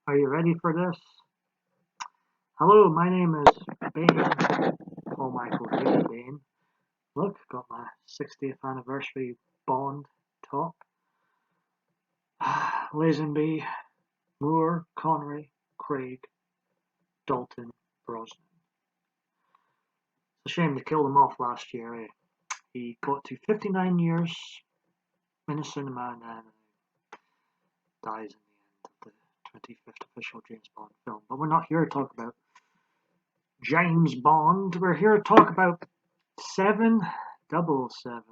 Are you ready for this? Hello, my name is Bane, Paul Michael David Bane. Look, got my 60th anniversary Bond top. Lazenby, Moore, Connery, Craig, Dalton, Brosnan. It's a shame they killed him off last year. He got to 59 years in the cinema and then dies in the end of the 25th official James Bond film. But we're not here to talk about James Bond. We're here to talk about 777.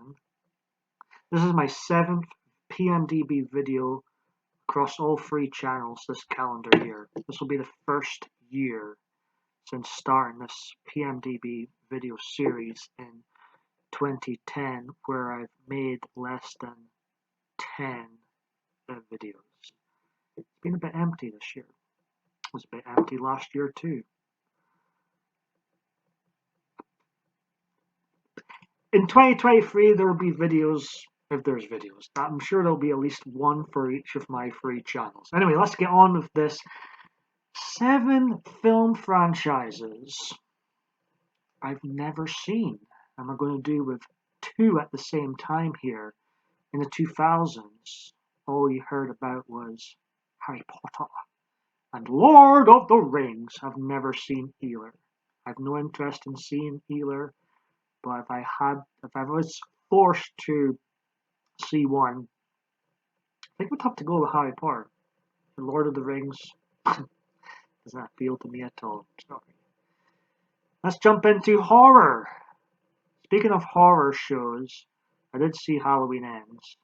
This is my 7th PMDB video across all 3 channels this calendar year. This will be the first year since starting this PMDB video series in 2010 where I've made less than 10 videos. It's been a bit empty this year. It was a bit empty last year too. In 2023 there will be videos, if there's videos. I'm sure there'll be at least one for each of my 3 channels. Anyway, let's get on with this. 7 film franchises I've never seen. And we're going to do with 2 at the same time here. In the 2000s, all you heard about was Harry Potter and Lord of the Rings. I've never seen either. I have no interest in seeing either, but if I was forced to see one, I think we'd have to go with Harry Potter. The Lord of the Rings does not appeal to me at all. Sorry. Let's jump into horror. Speaking of horror shows, I did see Halloween Ends.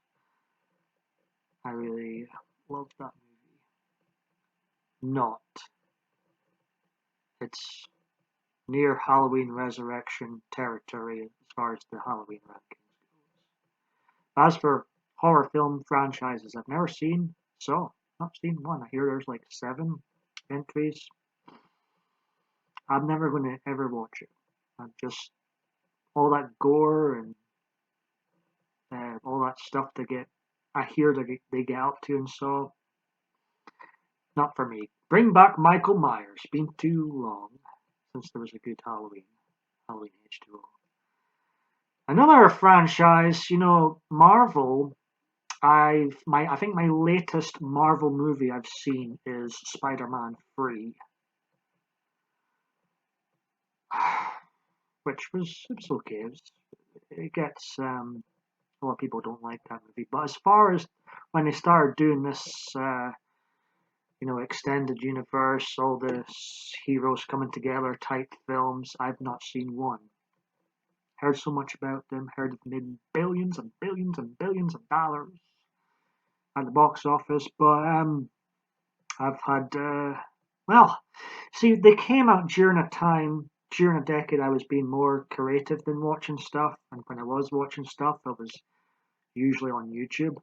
I really loved that movie. Not. It's near Halloween Resurrection territory as far as the Halloween rankings goes. As for horror film franchises I've never seen, not seen one. I hear there's like 7 entries. I'm never going to ever watch it. I'm just all that gore and all that stuff I hear they get up to, and so not for me. Bring back Michael Myers. Been too long since there was a good Halloween H2O. Another franchise, Marvel. I think my latest Marvel movie I've seen is Spider-Man 3, which was okay. It gets a lot of people don't like that movie, but as far as when they started doing this, extended universe, all the heroes coming together type films, I've not seen one. Heard so much about them. Heard they've made billions and billions and billions of dollars at the box office, but I've had see, they came out during a decade I was being more creative than watching stuff, and when I was watching stuff, I was usually on YouTube,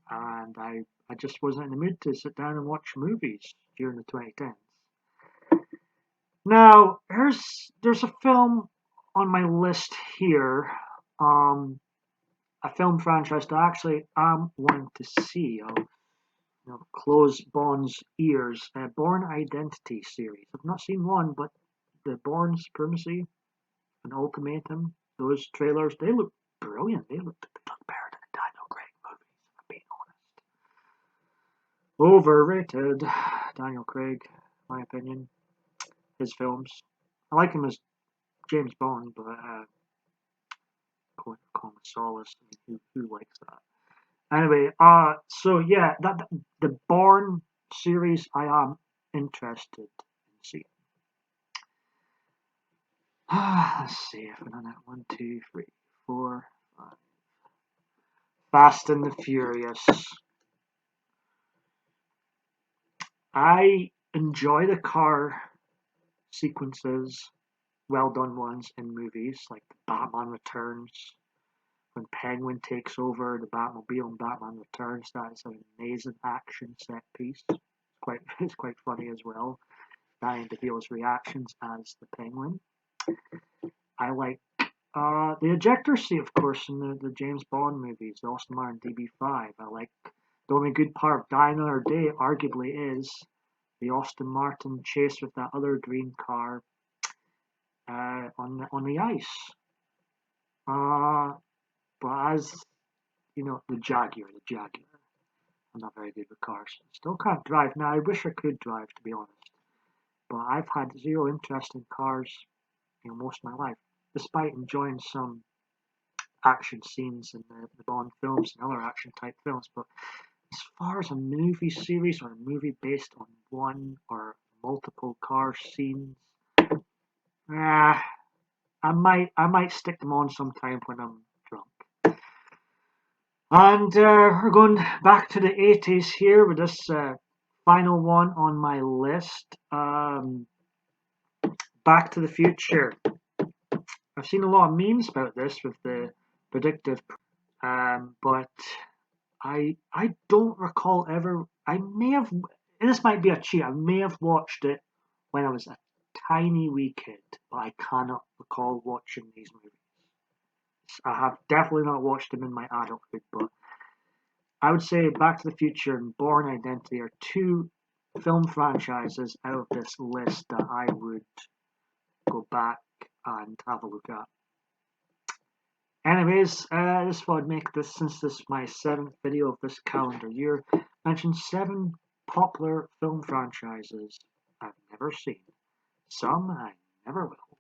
and I just wasn't in the mood to sit down and watch movies during the 2010s. Now, there's a film on my list here, a film franchise that actually I'm wanting to see. I'll close Bond's ears. Bourne Identity series. I've not seen one, but the Bourne Supremacy and Ultimatum, those trailers, they look brilliant. They look better than the Daniel Craig movies, if I'm being honest. Overrated. Daniel Craig, my opinion. His films. I like him as James Bond, but call him Solace. I mean, who likes that? Anyway, so yeah, the Bourne series I am interested in seeing. Let's see if I'm on that. 1, 2, 3, 4, 5. Fast and the Furious. I enjoy the car sequences, well done ones in movies like Batman Returns. When Penguin takes over the Batmobile and Batman Returns, that is an amazing action set piece. It's quite funny as well. Danny DeVito's reactions as the Penguin. I like the ejector seat, of course, in the James Bond movies, the Aston Martin DB5. I like the only good part of Die Another Day, arguably, is the Aston Martin chase with that other green car on the ice. But as you know, the Jaguar. I'm not very good with cars. Still can't drive. Now I wish I could drive, to be honest. But I've had zero interest in cars, most of my life, despite enjoying some action scenes in the Bond films and other action type films. But as far as a movie series or a movie based on one or multiple car scenes, I might stick them on sometime when I'm drunk. And we're going back to the 80s here with this final one on my list. Back to the Future. I've seen a lot of memes about this with the predictive, but I don't recall ever. I may have, and this might be a cheat. I may have watched it when I was a tiny wee kid, but I cannot recall watching these movies. I have definitely not watched them in my adulthood, but I would say Back to the Future and Born Identity are two film franchises out of this list that I would go back and have a look at. Anyways, this would make this, since this is my 7th video of this calendar year, mention 7 popular film franchises I've never seen. Some I never will.